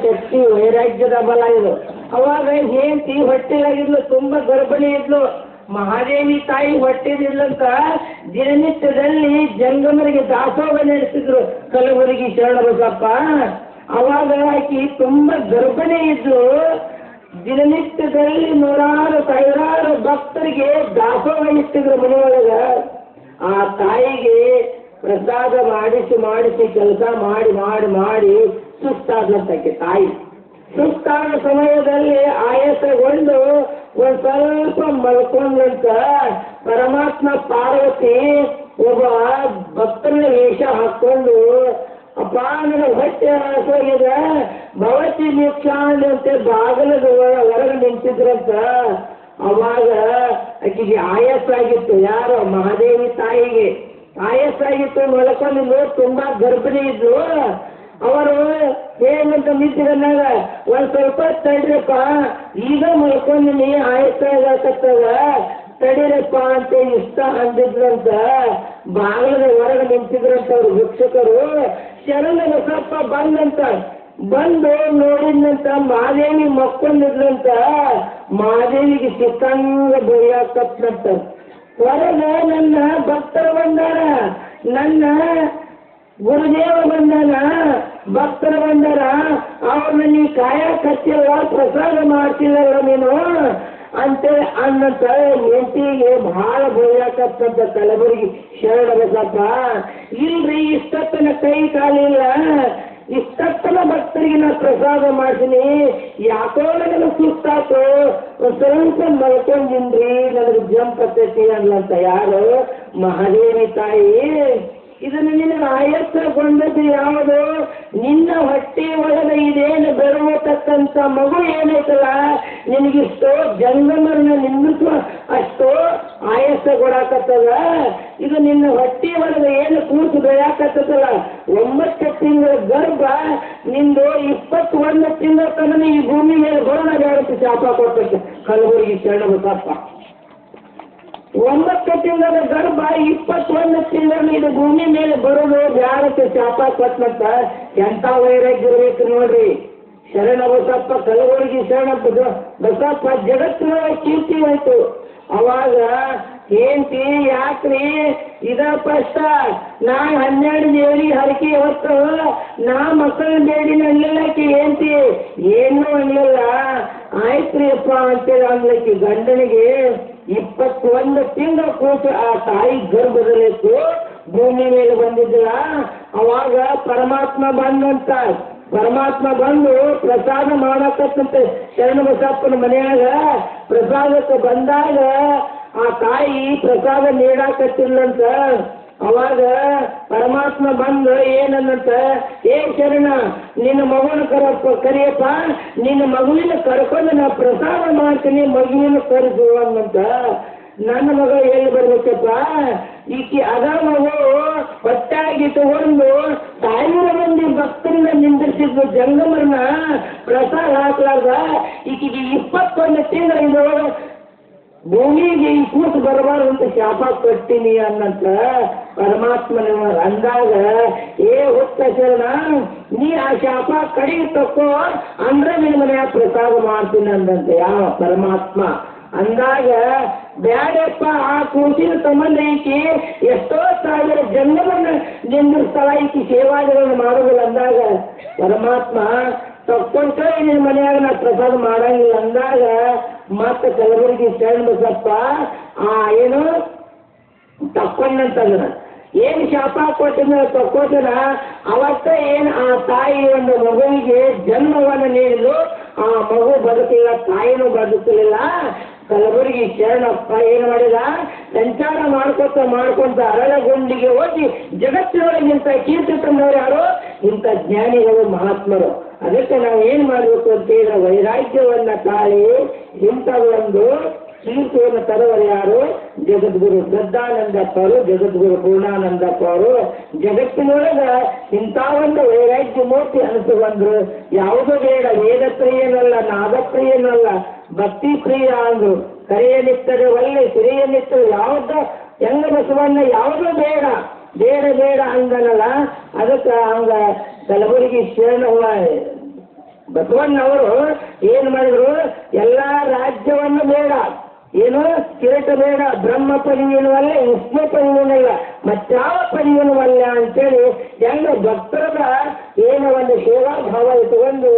ಶಕ್ತಿ ವೈರಾಗ್ಯದ ಬಲ ಇದು. ಅವಾಗ ಹೆಂಡತಿ ಹೊಟ್ಟೆಲಾಗಿದ್ಲು, ತುಂಬಾ ಗರ್ಭಿಣಿ ಇದ್ಲು. ಮಹಾದೇವಿ ತಾಯಿ ಹೊಟ್ಟೆದಿದ್ಲಂತ ದಿನನಿತ್ಯದಲ್ಲಿ ಜಂಗಮರಿಗೆ ದಾಸೋಹ ನಡೆಸಿದ್ರು ಕಲಬುರಗಿ ಶರಣಬಸಪ್ಪ. ಅವಾಗ ಆಕಿ ತುಂಬಾ ಗರ್ಭಿಣಿ ಇದ್ಲು. ದಿನನಿತ್ಯದಲ್ಲಿ ನೂರಾರು ಸಾವಿರಾರು ಭಕ್ತರಿಗೆ ದಾಸೋಹ ಇಟ್ಟಿದ್ರು ಮನೆಯೊಳಗ. ಆ ತಾಯಿಗೆ ಪ್ರಸಾದ ಮಾಡಿಸಿ ಕೆಲಸ ಮಾಡಿ ಸುಸ್ತಾದ್ಲಂತಕ್ಕೆ ತಾಯಿ. ಸುಸ್ತಾದ ಸಮಯದಲ್ಲಿ ಆಯಾಸಗೊಂಡು ಒಂದ್ ಸ್ವಲ್ಪ ಮಲ್ಕೊಂಡ್ರಂತ ಪರಮಾತ್ಮ ಪಾರ್ವತಿ ಒಬ್ಬ ಭಕ್ತನ ವೇಷ ಹಾಕೊಂಡು, ಅಪ್ಪ ನನಗೆ ಹೊಟ್ಟೆ ಹಸುವಾಗಿದೆ, ಭವತಿ ಭಿಕ್ಷಾಂತೆ ಬಾಗಲದ ಹೊರಗೆ ನಿಂತಿದ್ರಂತ. ಅವಾಗ ಆಕೆಗೆ ಆಯಾಸ ಆಗಿತ್ತು. ಯಾರು? ಮಹಾದೇವಿ ತಾಯಿಗೆ ಆಯಾಸ ಆಗಿತ್ತು, ಮಲ್ಕೊಂಡಿದ್ದು. ತುಂಬಾ ಗರ್ಭಿಣಿ ಇದ್ಲು. ಅವರು ಏನಂತ ನಿಂತಿದ್ದಾಗ ಒಂದ್ ಸ್ವಲ್ಪ ತಡ್ರಪ್ಪ, ಈಗ ಮಲ್ಕೊಂಡಿನಿ, ಆಯಾಸ ಆಗತ್ತದ, ತಡೀರಪ್ಪ ಅಂತ ಇಷ್ಟ ಅಂದಿದ್ರಂತ. ಬಾಗಿಲದ ಹೊರಗೆ ನಿಂತಿದ್ರಂತ ಅವ್ರು ಭಿಕ್ಷುಕರು. ಶರಣಬಸಪ್ಪ ಬಂದು ನೋಡಿದ್ನಂತ ಮಹಾದೇವಿ ಮಕ್ಕೊಂಡಿದ್ರಂತ. ಮಹಾದೇವಿಗೆ ಸಿಕ್ಕಂಗ ಬೈಯಾಕತ್ನಂತ. ಹೊರಗೆ ನನ್ನ ಭಕ್ತರು ಬಂದಾರ, ನನ್ನ ಗುರುದೇವ ಬಂದಾನ, ಭಕ್ತರು ಬಂದಾರ, ಅವ್ರನ್ನ ನೀ ಕಾಯಕತ್ತಿಲ್ಲ, ಪ್ರಸಾದ ಮಾಡ್ತಿಲ್ಲ ನೀನು ಅಂತೇಳಿ ಅನ್ನಂತ ಹೆಂಡತಿಗೆ ಬಹಳ ಬೈಯಾಕತ್ತಂತ ಕಲಬುರಗಿ ಶರಣಬಸಪ್ಪ. ಇಲ್ರಿ, ಇಷ್ಟತ್ತನ ಕೈ ಕಾಲಿಲ್ಲ, ಇಷ್ಟತ್ತನ ಭಕ್ತರಿಗೆ ನಾ ಪ್ರಸಾದ ಮಾಡ್ತೀನಿ, ಯಾಕೋ ನನಗೆ ಸುಸ್ತಾತು, ಸ್ವಲ್ಪ ಮಲ್ಕೊಂಡಿನ್ರಿ, ನನಗೆ ಜಂಪ್ ಹತ್ತೈತಿ ಅನ್ಲಂತ. ಯಾರು? ಮಹಾದೇವಿ ತಾಯಿ. ಇದನ್ನು ನಿನಗೆ ಆಯತ್ತಗೊಂಡದ್ದು ಯಾವುದು? ನಿನ್ನ ಹೊಟ್ಟೆ ಒಳಗೆ ಇದೇನು ಬೆರವತಕ್ಕಂಥ ಮಗು ಏನೈತಲ್ಲ, ನಿನಗಿಷ್ಟೋ ಜಂಗಮರನ್ನ ನಿಂದಿಸುವ ಅಷ್ಟೋ ಆಯಸ್ಸ ಕೊಡಾಕತ್ತದ. ಇದು ನಿನ್ನ ಹೊಟ್ಟೆ ಒಳಗೆ ಏನು ಕೂಸು ಬೆಳೆಯಾಕತ್ತದಲ್ಲ, 9 ತಿಂಗಳ ಗರ್ಭ ನಿಂದು 21 ತಿಂಗಳ ತನಕ ಈ ಭೂಮಿ ಮೇಲೆ ಬರೋಣ ಶಾಪ ಕೊಟ್ಟಕ್ಕೆ ಕಲಬುರಗಿ ಶರಣಬಸಪ್ಪ. 9 ತಿಂಗಳ ಗರ್ಭ 21 ತಿಂಗಳ ಇದು ಭೂಮಿ ಮೇಲೆ ಬರೋದು ಬ್ಯಾಡಕ್ಕೆ ಶಾಪ ಕೊಟ್ಟಂತ. ಎಂತ ವೈರಾಗ್ಯ ಇರ್ಬೇಕು ನೋಡ್ರಿ. ಶರಣಬಸಪ್ಪ ಕಲಬುರಗಿ ಬಸಪ್ಪ ಜಗತ್ತಿನೊಳಗೆ ಕೀರ್ತಿ ಹೋಯ್ತು. ಅವಾಗ ಹೆಂಡತಿ, ಯಾಕ್ರಿ ಇದ ಫಸ್ಟ್ ನಾ 12 ದೇವರಿಗೆ ಹರಕೆ ಹೊತ್ತು ನಾ ಮಕ್ಕಳ ಬೇಡಿನ ಅನ್ಲಿಲ್ಲಕ್ಕೆ ಹೆಂಡತಿ ಏನೂ ಅನ್ಲಿಲ್ಲ. ಆಯ್ತ್ರಿ ಅಪ್ಪ ಅಂತೇಳಿ ಅನ್ಲಕ್ಕಿ ಗಂಡನಿಗೆ 21 ತಿಂಗಳ ಕೂಸು ಆ ತಾಯಿ ಗರ್ಭದಲ್ಲಿತ್ತು, ಭೂಮಿ ಮೇಲೆ ಬಂದಿದ್ದಿಲ್ಲ. ಅವಾಗ ಪರಮಾತ್ಮ ಬಂದಂತ. ಪರಮಾತ್ಮ ಬಂದು ಪ್ರಸಾದ ಮಾಡಕತ್ತಂತೆ ಶರಣಬಸಪ್ಪನ ಮನೆಯಾಗ. ಪ್ರಸಾದಕ್ಕೆ ಬಂದಾಗ ಆ ತಾಯಿ ಪ್ರಸಾದ ನೀಡಾಕತ್ತಿಲ್ಲಂತ. ಅವಾಗ ಪರಮಾತ್ಮ ಬಂದು ಏನಂತ, ಶರಣ ನಿನ್ನ ಮಗುವಿನ ಕರಿಯಪ್ಪ, ನಿನ್ನ ಮಗುವಿನ ಕರ್ಕೊಂಡು ನಾ ಪ್ರಸಾದ ಮಾಡ್ತೀನಿ, ಮಗುವಿನ ಕರೆದು ಅನ್ನಂತ. ನನ್ನ ಮಗ ಎಲ್ಲಿ ಬರ್ಬೇಕಪ್ಪ? ಈಕಿ ಅದ ಮಗು ಹೊಟ್ಟಾಗಿ ತಗೊಂಡು 1000 ಮಂದಿ ಭಕ್ತರನ್ನ ನಿಂದಿರ್ಸಿದ್ದು ಜಂಗಮರನ್ನ ಪ್ರಸಾದ ಹಾಕ್ಲಾರ್ದ ಈಕಿಗೆ 21 ತಿಂಗಳು ಭೂಮಿಗೆ ಈ ಕೂಸು ಬರಬಾರ್ದು ಅಂತ ಶಾಪ ಕೊಡ್ತೀನಿ ಅನ್ನಂತ ಪರಮಾತ್ಮನ ಅಂದಾಗ, ಹುತ್ತ ಶರಣ ನೀ ಆ ಶಾಪ ಕಡಿಗೆ ತಕ್ಕೋ ಅಂದ್ರೆ ನಿನ್ನ ಮನೆಯ ಪ್ರಸಾದ ಮಾಡ್ತೀನಿ ಅಂದಂತೆ ಯಾವ ಪರಮಾತ್ಮ. ಅಂದಾಗ ಬ್ಯಾಡಪ್ಪ, ಆ ಕೂಸಿನ ಸಂಬಂಧ ಈಕಿ ಎಷ್ಟೋ 1000 ಜನ್ಮವನ್ನ ನಿಂದಿರ್ತಾಳ, ಈಕಿ ಸೇವಾದಿಗಳನ್ನು ಮಾಡೋದಿಲ್ಲ ಅಂದಾಗ ಪರಮಾತ್ಮ ತಕ್ಕೊಂತ ನಿನ್ನ ಮನೆಯಾಗ ನಾ ಪ್ರಸಾದ ಮಾಡಂಗಿಲ್ಲ ಅಂದಾಗ ಮತ್ತೆ ಕಲಬುರಗಿ ಶರಣಬಸಪ್ಪ ಏನು ತಕ್ಕೊಂಡಂತಂದ್ರ ಏನು ಶಾಪ ಕೊಟ್ಟಿನ ತಕ್ಕೋತನ. ಅವತ್ತ ಏನು ಆ ತಾಯಿ ಒಂದು ಮಗುವಿಗೆ ಜನ್ಮವನ್ನು ನೀಡಿದ್ರು, ಆ ಮಗು ಬದುಕಿಲ್ಲ, ತಾಯಿನೂ ಬದುಕಲಿಲ್ಲ. ಕಲಬುರಗಿ ಶರಣಪ್ಪ ಏನು ಮಾಡಿದ, ಸಂಚಾರ ಮಾಡ್ಕೊಂತ ಅರಳಗುಂಡಿಗೆ ಹೋಗಿ ಜಗತ್ತಿನೊಳಗಿಂತ ಕೀರ್ತಿ ತಂದವರು ಯಾರು? ಇಂಥ ಜ್ಞಾನಿಗಳು, ಮಹಾತ್ಮರು. ಅದಕ್ಕೆ ನಾವು ಏನು ಮಾಡಬೇಕು ಅಂತ ಹೇಳಿದ್ರೆ ವೈರಾಗ್ಯವನ್ನ ತಾಳಿ ಇಂಥ ಒಂದು ಕೀರ್ತಿಯನ್ನು ತರುವರು ಯಾರು? ಜಗದ್ಗುರು ಶ್ರದ್ಧಾನಂದಪ್ಪರು, ಜಗದ್ಗುರು ಪೂರ್ಣಾನಂದಪ್ಪರು. ಜಗತ್ತಿನೊಳಗ ಇಂಥ ಒಂದು ವೈರಾಗ್ಯ ಮೂರ್ತಿ ಅನಿಸು ಬಂದ್ರು. ಯಾವುದೂ ಬೇಡ, ವೇದ ಪ್ರಿಯನಲ್ಲ, ನಾದ ಪ್ರಿಯನಲ್ಲ, ಭಕ್ತಿ ಪ್ರಿಯ ಅಂದ್ರು. ಕರೆಯನಿತ್ತರೆ ಒಳ್ಳೆ ಸಿರಿಯನಿತ್ತರೆ ಯಾವ್ದ ಹೆಂಗ ಬಸವಣ್ಣ ಯಾವುದೂ ಬೇಡ ಬೇಡ ಬೇಡ ಅಂದನಲ್ಲ. ಅದಕ್ಕೆ ಹಂಗ ಕಲಬುರಗಿ ಶರಣ ಬಸವಣ್ಣವರು ಏನ್ ಮಾಡಿದ್ರು, ಎಲ್ಲ ರಾಜ್ಯವನ್ನು ಬೇಡ, ಏನು ಕಿರೀಟ ಬೇಡ, ಬ್ರಹ್ಮ ಪರಿವೇನು ಅಲ್ಲ, ವಿಷ್ಣು ಪರಿವೇನಲ್ಲ, ಮತ್ತಾವ ಪರಿವೇನು ಅಲ್ಲ ಅಂತೇಳಿ ಹೆಂಗ ಭಕ್ತರದ ಏನೋ ಒಂದು ಸೇವಾ ಭಾವ ಇಟ್ಟುಕೊಂಡು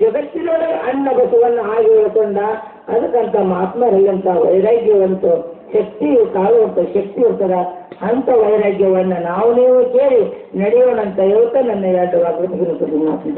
ಜಗತ್ತಿನೊಳಗೆ ಅನ್ನ ಬಸವನ್ನ ಹಾಗೆ ಹೇಳ್ಕೊಂಡ. ಅದಕ್ಕಂತ ಮಹಾತ್ಮರಲ್ಲಂತ ವೈರಾಗ್ಯವಂತ ಶಕ್ತಿ ಕಾಳುವಂತ ಶಕ್ತಿ ಇರ್ತದ. ಅಂತ ವೈರಾಗ್ಯವನ್ನ ನಾವು ನೀವು ಕೇಳಿ ನಡೆಯೋಣಂತ ಹೇಳ್ತಾ ನನ್ನ 2 ವಾಕ್ಯ ಮಾತು.